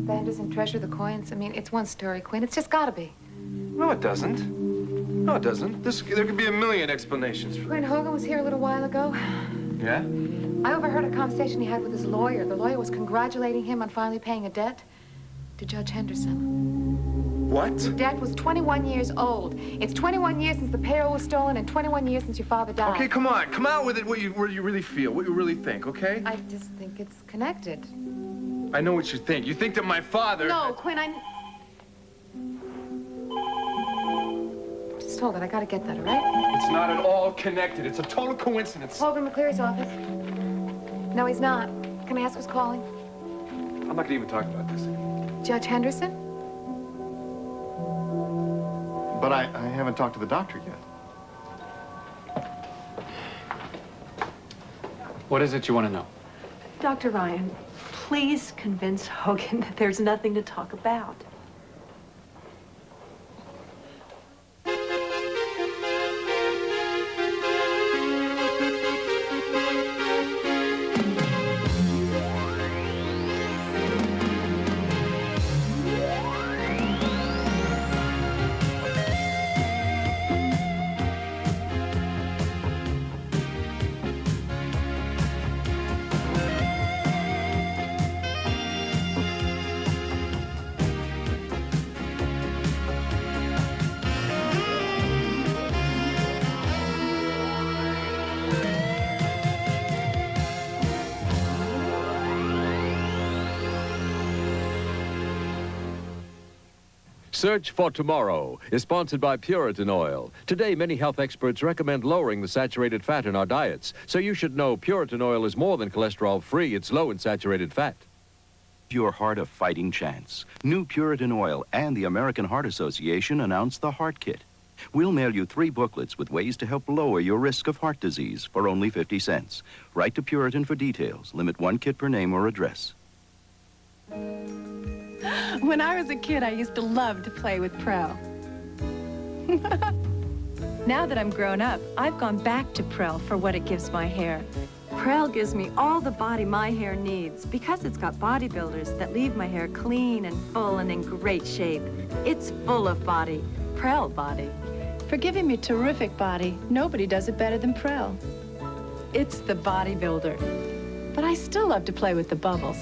Anderson treasure the coins? I mean, it's one story, Quinn. It's just gotta be. No, it doesn't. No, it doesn't. There could be a million explanations for Quinn Hogan was here a little while ago. Yeah? I overheard a conversation he had with his lawyer. The lawyer was congratulating him on finally paying a debt to Judge Henderson. What? The debt was 21 years old. It's 21 years since the payroll was stolen and 21 years since your father died. Okay, come on. Come out with it, what you really feel, what you really think, okay? I just think it's connected. I know what you think. You think that my father... No, Quinn, Just hold it. I gotta get that, all right? It's not at all connected. It's a total coincidence. Hogan McCleary's office. No, he's not. Can I ask who's calling? I'm not gonna even talk about this. Judge Henderson? But I haven't talked to the doctor yet. What is it you want to know? Dr. Ryan, please convince Hogan that there's nothing to talk about. Search for Tomorrow is sponsored by Puritan Oil. Today, many health experts recommend lowering the saturated fat in our diets. So you should know Puritan Oil is more than cholesterol-free. It's low in saturated fat. Your heart a fighting chance. New Puritan Oil and the American Heart Association announced the Heart Kit. We'll mail you 3 booklets with ways to help lower your risk of heart disease for only 50 cents. Write to Puritan for details. Limit 1 kit per name or address. When I was a kid, I used to love to play with Prel. Now that I'm grown up, I've gone back to Prel for what it gives my hair. Prel gives me all the body my hair needs because it's got bodybuilders that leave my hair clean and full and in great shape. It's full of body, Prel body. For giving me terrific body, nobody does it better than Prel. It's the bodybuilder. But I still love to play with the bubbles.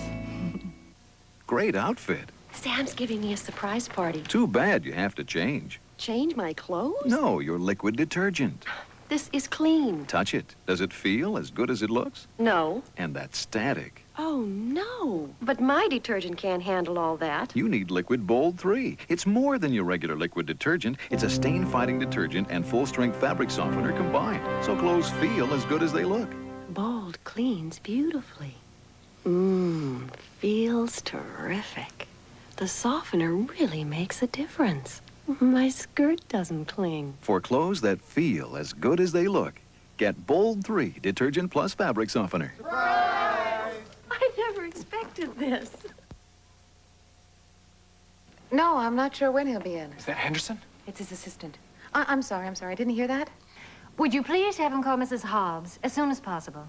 Great outfit. Sam's giving me a surprise party. Too bad you have to change. Change my clothes? No, your liquid detergent. This is clean. Touch it. Does it feel as good as it looks? No. And that static. Oh, no. But my detergent can't handle all that. You need Liquid Bold 3. It's more than your regular liquid detergent. It's a stain-fighting detergent and full-strength fabric softener combined. So clothes feel as good as they look. Bold cleans beautifully. Feels terrific. The softener really makes a difference. My skirt doesn't cling. For clothes that feel as good as they look, get Bold 3 Detergent Plus Fabric Softener. Surprise! I never expected this. No, I'm not sure when he'll be in. Is that Henderson? It's his assistant. I'm sorry. I didn't hear that. Would you please have him call Mrs. Hobbs as soon as possible?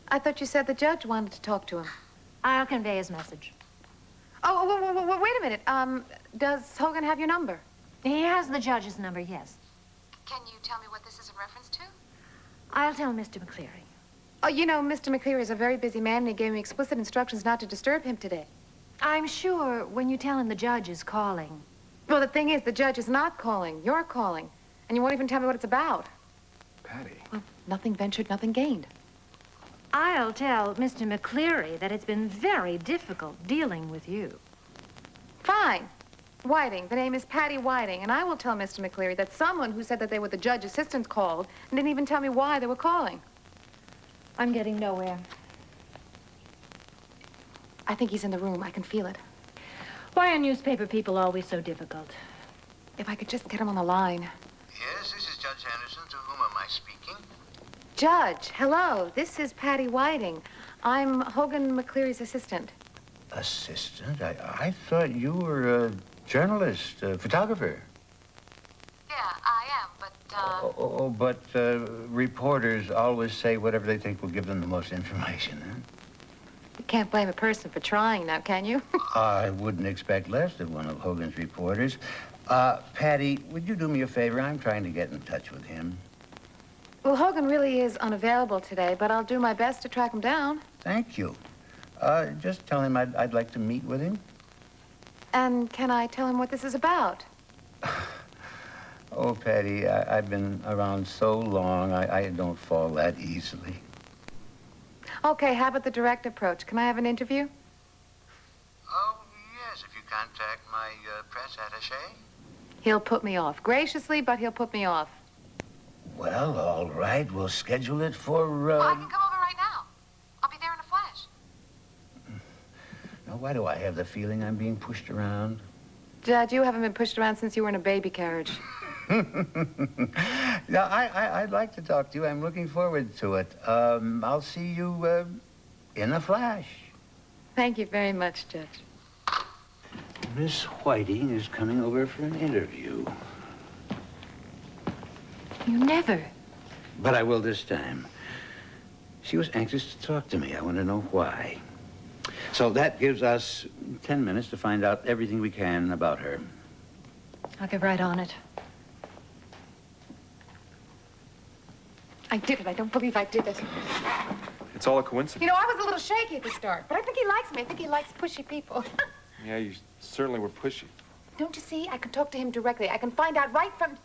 I thought you said the judge wanted to talk to him. I'll convey his message. Oh, wait a minute. Does Hogan have your number? He has the judge's number, yes. Can you tell me what this is in reference to? I'll tell Mr. McCleary. Oh, you know, Mr. McCleary is a very busy man, and he gave me explicit instructions not to disturb him today. I'm sure when you tell him the judge is calling. Well, the thing is, the judge is not calling. You're calling. And you won't even tell me what it's about. Patty. Well, nothing ventured, nothing gained. I'll tell Mr. McCleary that it's been very difficult dealing with you. Fine. Whiting. The name is Patty Whiting, and I will tell Mr. McCleary that someone who said that they were the judge assistants called and didn't even tell me why they were calling. I'm getting nowhere. I think he's in the room. I can feel it. Why are newspaper people always so difficult? If I could just get him on the line. Yes, this is Judge Anderson. To whom am I speaking? Judge, hello. This is Patty Whiting. I'm Hogan McCleary's assistant. Assistant? I thought you were a journalist, a photographer. Yeah, I am, but, But reporters always say whatever they think will give them the most information, huh? You can't blame a person for trying now, can you? I wouldn't expect less of one of Hogan's reporters. Patty, would you do me a favor? I'm trying to get in touch with him. Well, Hogan really is unavailable today, but I'll do my best to track him down. Thank you. Just tell him I'd like to meet with him. And can I tell him what this is about? Oh, Patty, I've been around so long, I don't fall that easily. Okay, how about the direct approach? Can I have an interview? Oh, yes, if you contact my press attaché. He'll put me off. Graciously, but he'll put me off. Well, all right, we'll schedule it for, Well, I can come over right now. I'll be there in a flash. Now, why do I have the feeling I'm being pushed around? Judge, you haven't been pushed around since you were in a baby carriage. Yeah, I'd like to talk to you. I'm looking forward to it. I'll see you in a flash. Thank you very much, Judge. Miss Whiting is coming over for an interview. You never. But I will this time. She was anxious to talk to me. I want to know why. So that gives us 10 minutes to find out everything we can about her. I'll get right on it. I did it. I don't believe I did it. It's all a coincidence. You know, I was a little shaky at the start, but I think he likes me. I think he likes pushy people. Yeah, you certainly were pushy. Don't you see? I can talk to him directly. I can find out right from...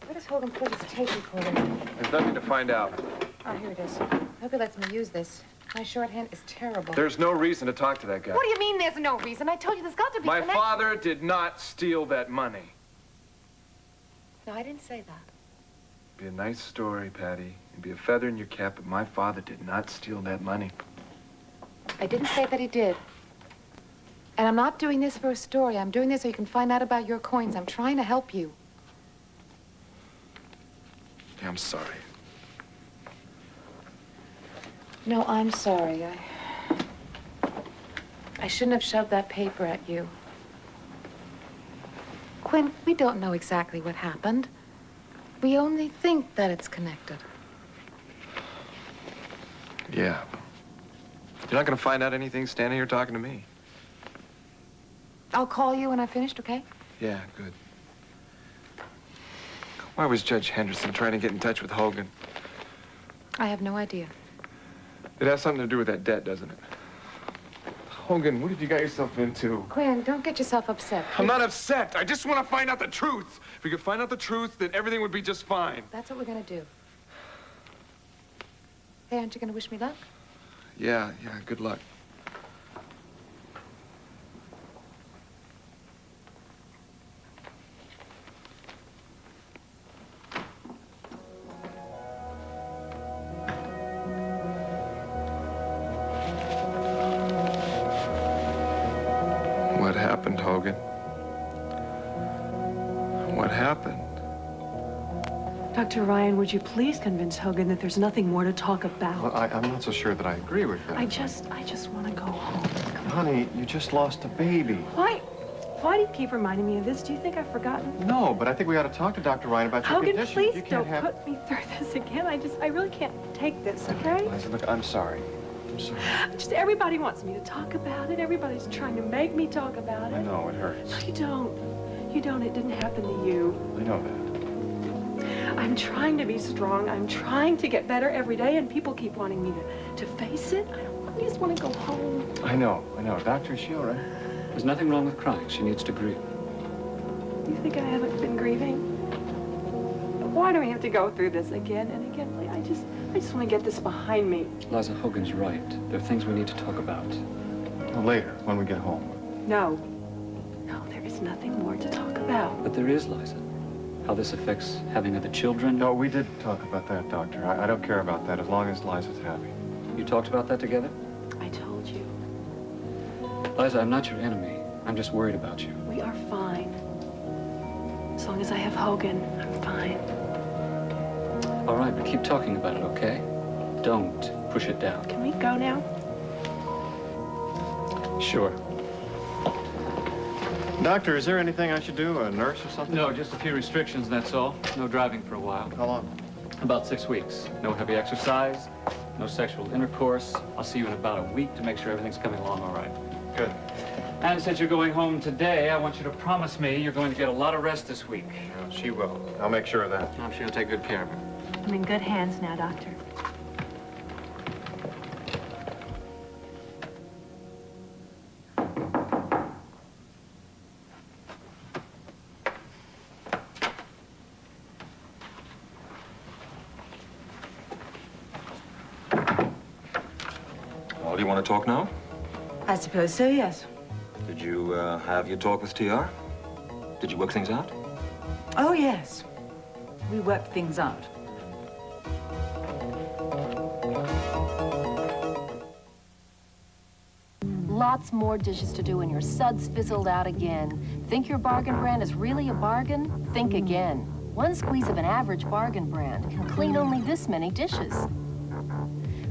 Where does Hogan put his tape recorder? There's nothing to find out. Oh, here it is. Hope he lets me use this. My shorthand is terrible. There's no reason to talk to that guy. What do you mean there's no reason? I told you there's got to be My connection. father did not steal that money. No, I didn't say that. Be a nice story, Patty. It'd be a feather in your cap, but my father did not steal that money. I didn't say that he did. And I'm not doing this for a story. I'm doing this so you can find out about your coins. I'm trying to help you. Yeah, I'm sorry. No, I'm sorry. I shouldn't have shoved that paper at you. Quinn, we don't know exactly what happened. We only think that it's connected. Yeah. You're not going to find out anything standing here talking to me. I'll call you when I'm finished, okay? Yeah, good. Why was Judge Henderson trying to get in touch with Hogan? I have no idea. It has something to do with that debt, doesn't it? Hogan, what have you got yourself into? Quinn, don't get yourself upset. I'm not upset. I just want to find out the truth. If we could find out the truth, then everything would be just fine. That's what we're gonna do. Hey, aren't you gonna wish me luck? Yeah, good luck. What happened, Hogan? What happened? Dr. Ryan, would you please convince Hogan that there's nothing more to talk about? Well, I'm not so sure that I agree with that. I just want to go home. Honey, you just lost a baby. Why do you keep reminding me of this? Do you think I've forgotten? No, but I think we ought to talk to Dr. Ryan about your Hogan, condition. please You can't don't have... put me through this again. I really can't take this, okay? Liza, look, I'm sorry. I'm sorry. Just everybody wants me to talk about it. Everybody's trying to make me talk about it. I know, it hurts. No, you don't. You don't. It didn't happen to you. I know that. I'm trying to be strong. I'm trying to get better every day, and people keep wanting me to face it. I just want to go home. I know. Doctor, is she all right? There's nothing wrong with crying. She needs to grieve. You think I haven't been grieving? Why do we have to go through this again and again? I just want to get this behind me. Liza, Hogan's right. There are things we need to talk about. Well, later, when we get home. No, there is nothing more to talk about. But there is, Liza. How this affects having other children. No, we did talk about that, Doctor. I don't care about that as long as Liza's happy. You talked about that together? I told you. Liza, I'm not your enemy. I'm just worried about you. We are fine. As long as I have Hogan, I'm fine. All right, but keep talking about it, okay? Don't push it down. Can we go now? Sure. Doctor, is there anything I should do? A nurse or something? No, just a few restrictions, that's all. No driving for a while. How long? About 6 weeks. No heavy exercise. No sexual intercourse. I'll see you in about a week to make sure everything's coming along all right. Good. And since you're going home today, I want you to promise me you're going to get a lot of rest this week. She will. I'll make sure of that. I'm sure you'll take good care of her. I'm in good hands now, Doctor. Well, do you want to talk now? I suppose so, yes. Did you have your talk with TR? Did you work things out? Oh, yes. We worked things out. Lots more dishes to do and your suds fizzled out again. Think your bargain brand is really a bargain? Think again. One squeeze of an average bargain brand can clean only this many dishes.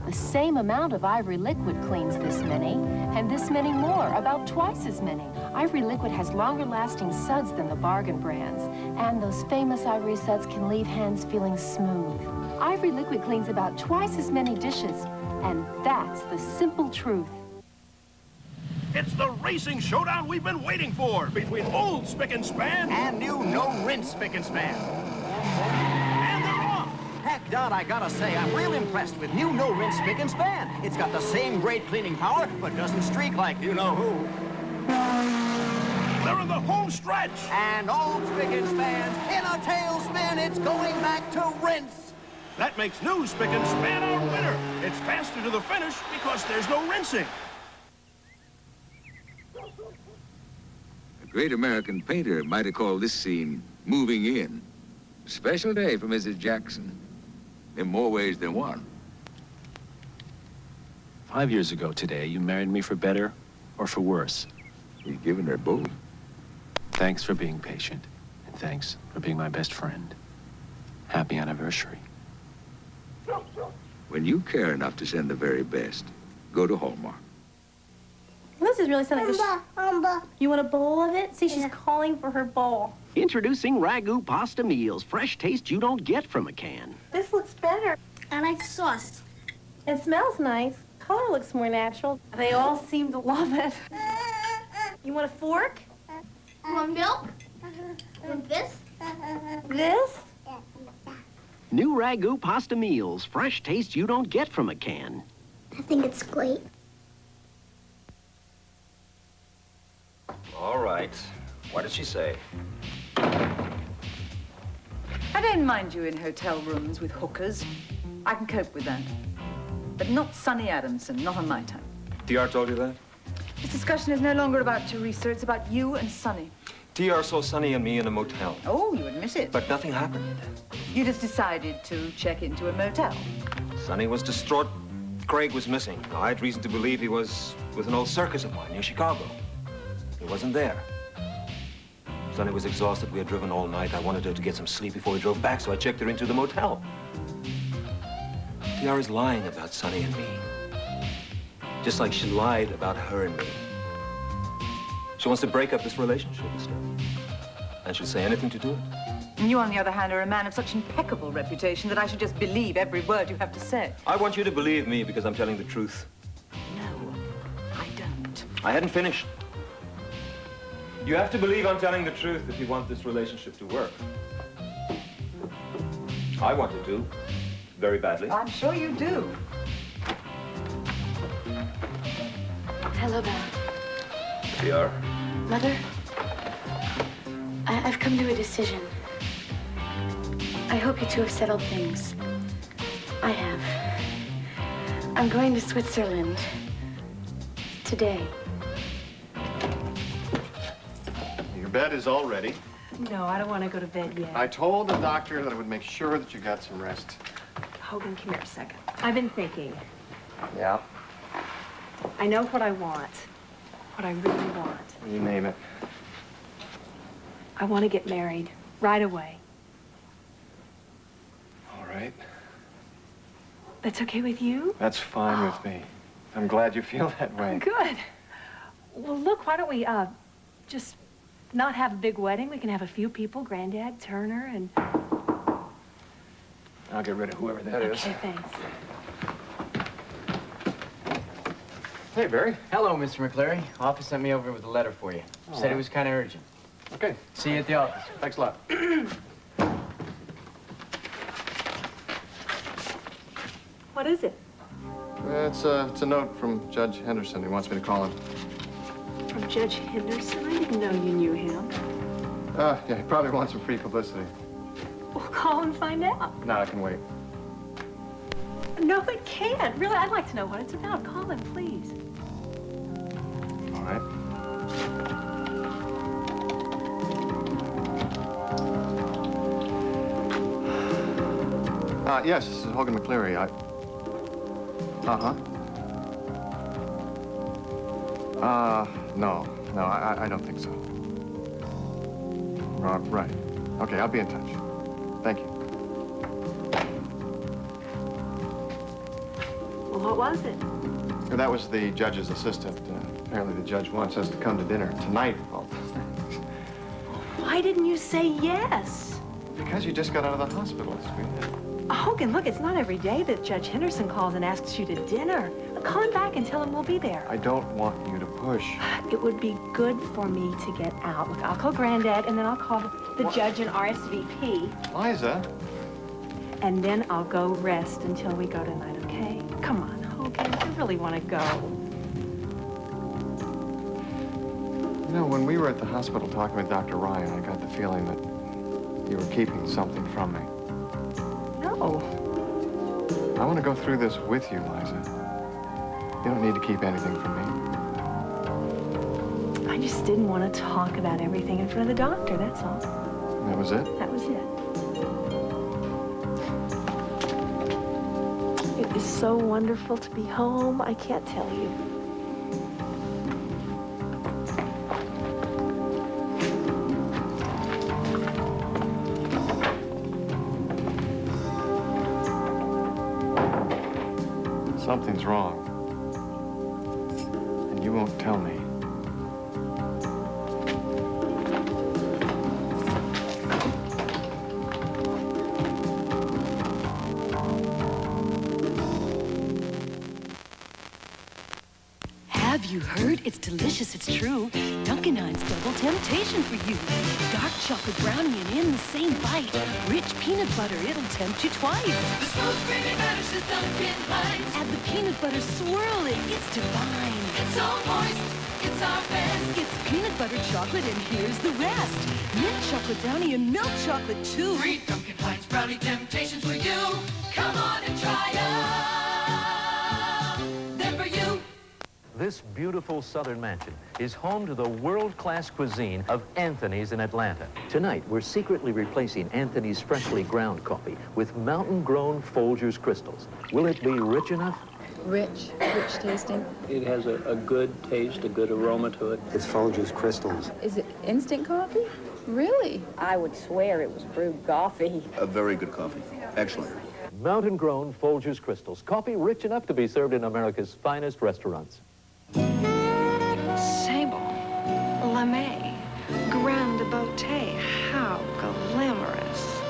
The same amount of Ivory Liquid cleans this many, and this many more, about twice as many. Ivory Liquid has longer-lasting suds than the bargain brands, and those famous Ivory suds can leave hands feeling smooth. Ivory Liquid cleans about twice as many dishes, and that's the simple truth. It's the racing showdown we've been waiting for between old Spick and Span and new no-rinse Spick and Span. And they're off. Heck, Don, I gotta say, I'm real impressed with new no-rinse Spick and Span. It's got the same great cleaning power, but doesn't streak like you-know-who. They're in the home stretch. And old Spick and Span's in a tailspin. It's going back to rinse. That makes new Spick and Span our winner. It's faster to the finish because there's no rinsing. A great American painter might have called this scene moving in. Special day for Mrs. Jackson, in more ways than one. 5 years ago today, you married me for better or for worse. You've given her both. Thanks for being patient, and thanks for being my best friend. Happy anniversary. When you care enough to send the very best, go to Hallmark. This is really something. You want a bowl of it? See, she's calling for her bowl. Introducing Ragu Pasta Meals. Fresh taste you don't get from a can. This looks better. I like the sauce. It smells nice. Color looks more natural. They all seem to love it. You want a fork? You want milk? Want this? This? New Ragu Pasta Meals. Fresh taste you don't get from a can. I think it's great. All right. What did she say? I don't mind you in hotel rooms with hookers. I can cope with that. But not Sonny Adamson, not on my time. TR told you that? This discussion is no longer about Teresa, it's about you and Sonny. TR saw Sonny and me in a motel. Oh, you admit it. But nothing happened. You just decided to check into a motel. Sonny was distraught. Craig was missing. I had reason to believe he was with an old circus of mine near Chicago. He wasn't there. Sonny was exhausted. We had driven all night. I wanted her to get some sleep before we drove back, so I checked her into the motel. TR is lying about Sonny and me. Just like she lied about her and me. She wants to break up this relationship and stuff. And she'll say anything to do it. And you, on the other hand, are a man of such impeccable reputation that I should just believe every word you have to say. I want you to believe me because I'm telling the truth. No, I don't. I hadn't finished. You have to believe I'm telling the truth if you want this relationship to work. I want it to, very badly. I'm sure you do. Hello, Val. TR. Mother, I've come to a decision. I hope you two have settled things. I have. I'm going to Switzerland today. Your bed is all ready. No, I don't want to go to bed yet. I told the doctor that I would make sure that you got some rest. Hogan, come here a second. I've been thinking. Yeah? I know what I want. What I really want. You name it. I want to get married right away. All right. That's okay with you? That's fine with me. I'm glad you feel that way. Good. Well, look, why don't we, just not have a big wedding? We can have a few people, Granddad, Turner, and... I'll get rid of whoever that is. Okay, thanks. Hey, Barry. Hello, Mr. McCleary. Office sent me over with a letter for you. Said it was kind of urgent. Okay. See you at the office. Thanks a lot. What is it? It's a note from Judge Henderson. He wants me to call him. From Judge Henderson? I didn't know you knew him. Yeah, he probably wants some free publicity. Well, call and find out. No, I can wait. No, it can't. Really, I'd like to know what it's about. Call him, please. All right. Yes, this is Hogan McCleary. No, I don't think so. Right. Okay, I'll be in touch. Thank you. Well, what was it? That was the judge's assistant. Apparently the judge wants us to come to dinner tonight. Well, Why didn't you say yes? because you just got out of the hospital, sweetheart. Hogan, look, it's not every day that Judge Henderson calls and asks you to dinner. Call him back and tell him we'll be there. I don't want you to push. It would be good for me to get out. Look, I'll call Granddad, and then I'll call the judge and RSVP. Liza. And then I'll go rest until we go tonight, okay? Come on, Hogan, I really want to go. You know, when we were at the hospital talking with Dr. Ryan, I got the feeling that you were keeping something from me. No. I want to go through this with you, Liza. You don't need to keep anything from me. I just didn't want to talk about everything in front of the doctor, that's all. That was it? That was it. It is so wonderful to be home, I can't tell you. Something's wrong. And you won't tell me. Have you heard? It's delicious, it's true. Dunkin' Hines Double Temptation for you. Dark chocolate brownie and in the same bite. Rich peanut butter, it'll tempt you twice. The smooth creamy vanishes Dunkin' Hines. Add the peanut butter, swirl it, it's divine. It's so moist, it's our best. It's peanut butter chocolate and here's the rest. Mint chocolate brownie and milk chocolate too. 3 Dunkin' Hines brownie temptations for you. Come on and try 'em. They're for you. This beautiful southern mansion is home to the world-class cuisine of Anthony's in Atlanta. Tonight, we're secretly replacing Anthony's freshly ground coffee with mountain-grown Folgers crystals. Will it be rich enough? Rich tasting. It has a good taste, a good aroma to it. It's Folgers crystals. Is it instant coffee? Really? I would swear it was brewed coffee. A very good coffee. Excellent. Mountain-grown Folgers crystals. Coffee rich enough to be served in America's finest restaurants. Sable, lame, grande beauté, how glamorous.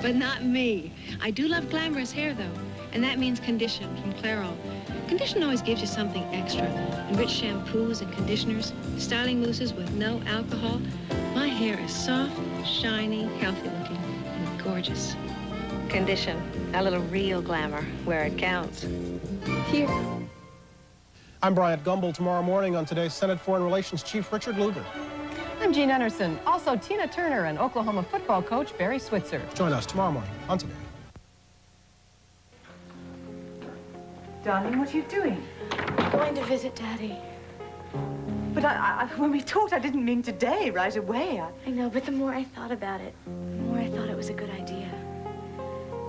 But not me. I do love glamorous hair, though, and that means Condition from Clairol. Condition always gives you something extra. Enriched shampoos and conditioners, styling mousses with no alcohol. My hair is soft, shiny, healthy-looking, and gorgeous. Condition, a little real glamour, where it counts. Here. I'm Bryant Gumbel. Tomorrow morning on today's Senate Foreign Relations Chief Richard Lugar. I'm Jean Anderson. Also, Tina Turner and Oklahoma football coach Barry Switzer. Join us tomorrow morning on Today. Darling, what are you doing? Going to visit Daddy. But when we talked, I didn't mean today, right away. I know, but the more I thought about it, the more I thought it was a good idea.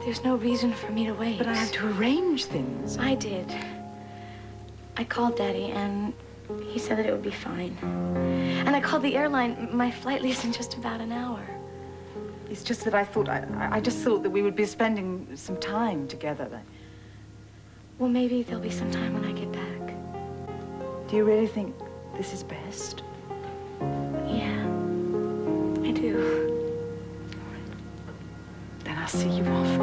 There's no reason for me to wait. But I have to arrange things. I did. I called Daddy, and he said that it would be fine. And I called the airline. My flight leaves in just about an hour. It's just that I just thought that we would be spending some time together. Well, maybe there'll be some time when I get back. Do you really think this is best? Yeah, I do. Then I'll see you off.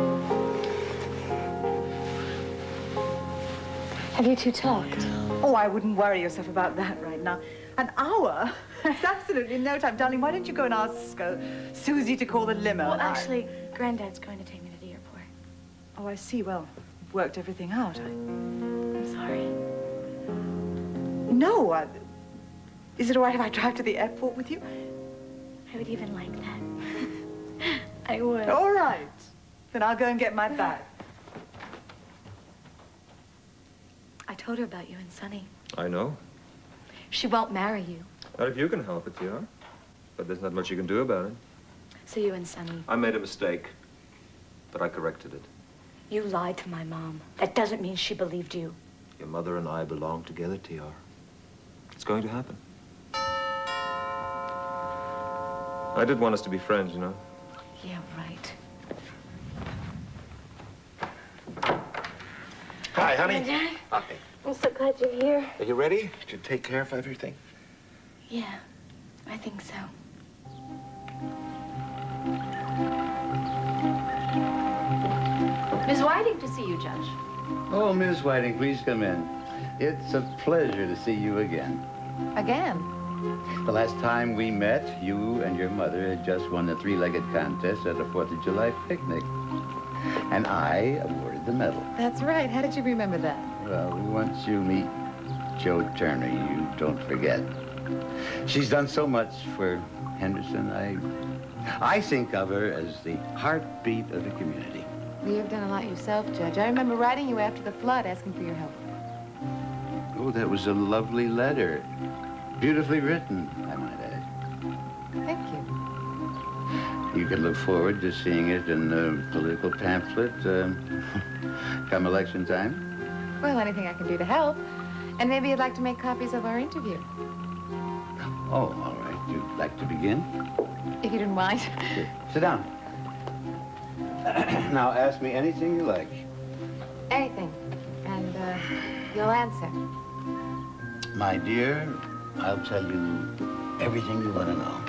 Have you two talked? Oh, I wouldn't worry yourself about that right now. An hour? That's absolutely no time. Darling, why don't you go and ask Susie to call the limo? Well, actually, Granddad's going to take me to the airport. Oh, I see. Well, you've worked everything out. I'm sorry. No, is it all right if I drive to the airport with you? I would even like that. I would. All right. Then I'll go and get my bag. I told her about you and Sonny. I know. She won't marry you. Not if you can help it, TR. But there's not much you can do about it. So you and Sonny. I made a mistake, but I corrected it. You lied to my mom. That doesn't mean she believed you. Your mother and I belong together, TR. It's going to happen. I did want us to be friends, you know. Yeah, right. Hi, honey. Dad, Hi. I'm so glad you're here. Are you ready to take care of everything? Yeah, I think so. Miss Whiting to see you, Judge. Oh, Miss Whiting, please come in. It's a pleasure to see you again. Again? The last time we met, you and your mother had just won the three-legged contest at a 4th of July picnic. And I awarded the medal. That's right. How did you remember that? Well, once you meet Jo Turner, you don't forget. She's done so much for Henderson. I think of her as the heartbeat of the community. Well, you've done a lot yourself, Judge. I remember writing you after the flood, asking for your help. Oh, that was a lovely letter. Beautifully written, I might add. Thank you. You can look forward to seeing it in the political pamphlet come election time. Well, anything I can do to help. And maybe you'd like to make copies of our interview. Oh, all right. You'd like to begin? If you didn't mind. Sure. Sit down. Now, ask me anything you like. Anything. And you'll answer. My dear, I'll tell you everything you want to know.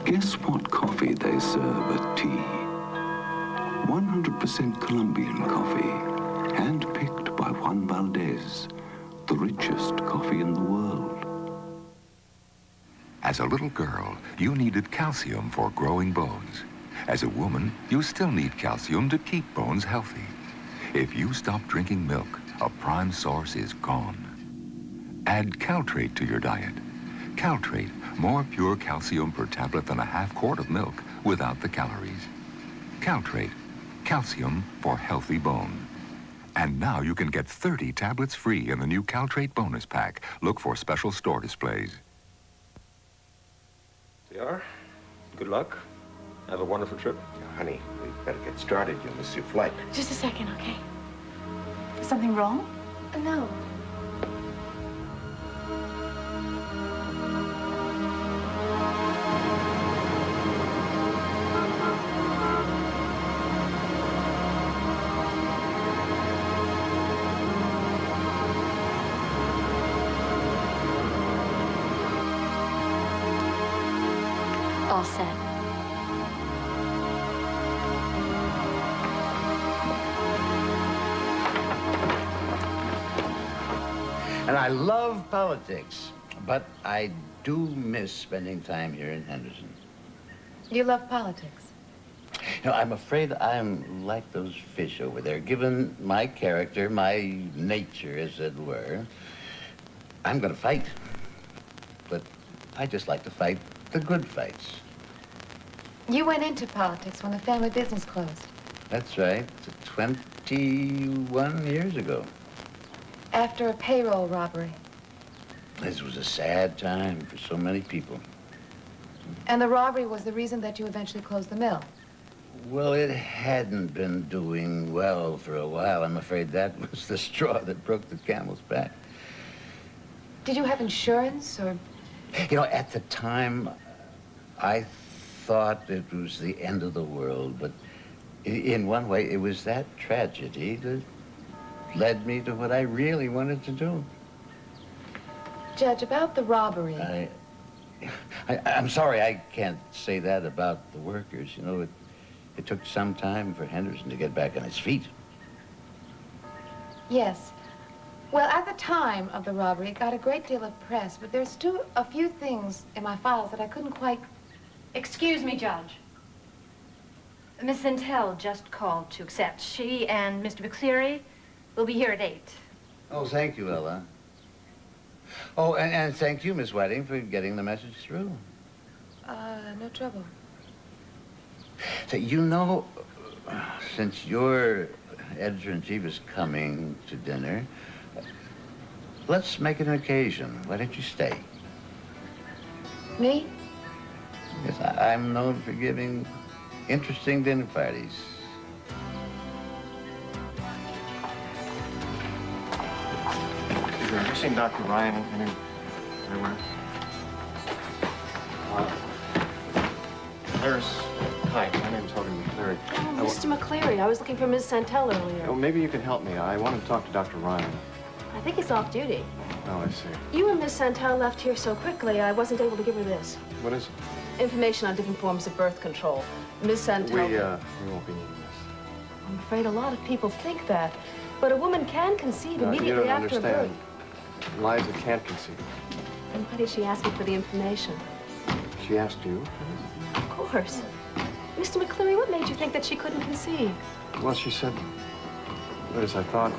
Guess what coffee they serve at tea? 100% Colombian coffee, hand-picked by Juan Valdez, the richest coffee in the world. As a little girl, you needed calcium for growing bones. As a woman, you still need calcium to keep bones healthy. If you stop drinking milk, a prime source is gone. Add Caltrate to your diet. Caltrate, more pure calcium per tablet than a half quart of milk without the calories. Caltrate, calcium for healthy bone. And now you can get 30 tablets free in the new Caltrate bonus pack. Look for special store displays. TR, good luck. Have a wonderful trip. Honey, we better get started. You'll miss your flight. Just a second, okay? Is something wrong? No. All set. And I love politics, but I do miss spending time here in Henderson. You love politics? You know, I'm afraid I'm like those fish over there. Given my character, my nature, as it were, I'm gonna fight. But I just like to fight the good fights. You went into politics when the family business closed. That's right. 21 years ago. After a payroll robbery. This was a sad time for so many people. And the robbery was the reason that you eventually closed the mill. Well, it hadn't been doing well for a while. I'm afraid that was the straw that broke the camel's back. Did you have insurance, or? You know, at the time, I thought it was the end of the world, but In one way, it was that tragedy that led me to what I really wanted to do. Judge, about the robbery. I'm sorry I can't say that about the workers. You know, it took some time for Henderson to get back on his feet. Yes. Well, at the time of the robbery, it got a great deal of press, but there's still a few things in my files that I couldn't quite... Excuse me, Judge. Miss Intel just called to accept. She and Mr. McCleary will be here at 8. Oh, thank you, Ella. Oh, and thank you, Miss Whiting, for getting the message through. No trouble. So, you know, since your editor-in-chief is coming to dinner, let's make it an occasion. Why don't you stay? Me? Yes, I'm known for giving interesting dinner parties. Have you seen Dr. Ryan anywhere? Hi, my name's Hogan McCleary. Oh, Mr. McCleary, I was looking for Ms. Santel earlier. Oh, maybe you can help me. I want to talk to Dr. Ryan. I think he's off duty. Oh, I see. You and Ms. Santel left here so quickly, I wasn't able to give her this. What is it? Information on different forms of birth control. Ms. Santel... We won't be needing this. I'm afraid a lot of people think that. But a woman can conceive No, immediately you don't after birth. understand. Liza can't conceive. And why did she ask me for the information? She asked you? Of course. Mr. McCleary, what made you think that she couldn't conceive? Well, she said, Liz, I thought,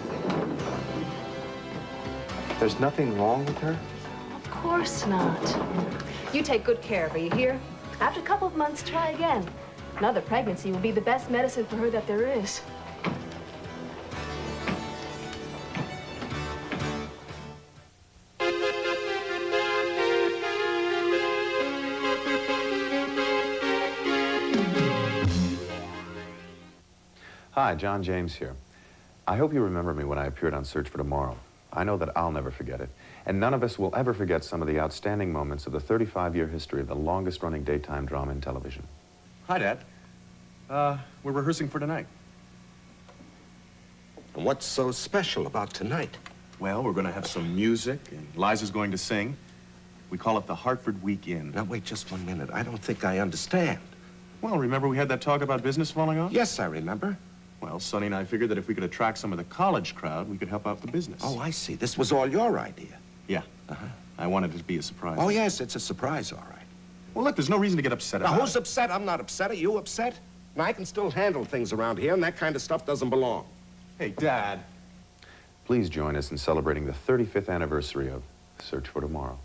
there's nothing wrong with her? Of course not. You take good care of her, you hear? After a couple of months, try again. Another pregnancy will be the best medicine for her that there is. Hi, John James here. I hope you remember me when I appeared on Search for Tomorrow. I know that I'll never forget it, and none of us will ever forget some of the outstanding moments of the 35-year history of the longest-running daytime drama in television. Hi, Dad. We're rehearsing for tonight. And what's so special about tonight? Well, we're going to have some music, and Liza's going to sing. We call it the Hartford Week In. Now, wait just 1 minute. I don't think I understand. Well, remember we had that talk about business falling off? Yes, I remember. Well, Sonny and I figured that if we could attract some of the college crowd, we could help out the business. Oh, I see. This was all your idea. Yeah. I wanted it to be a surprise. Oh, yes, it's a surprise, all right. Well, look, there's no reason to get upset Now, about who's upset? I'm not upset. Are you upset? Now, I can still handle things around here, and that kind of stuff doesn't belong. Hey, Dad. Please join us in celebrating the 35th anniversary of Search for Tomorrow.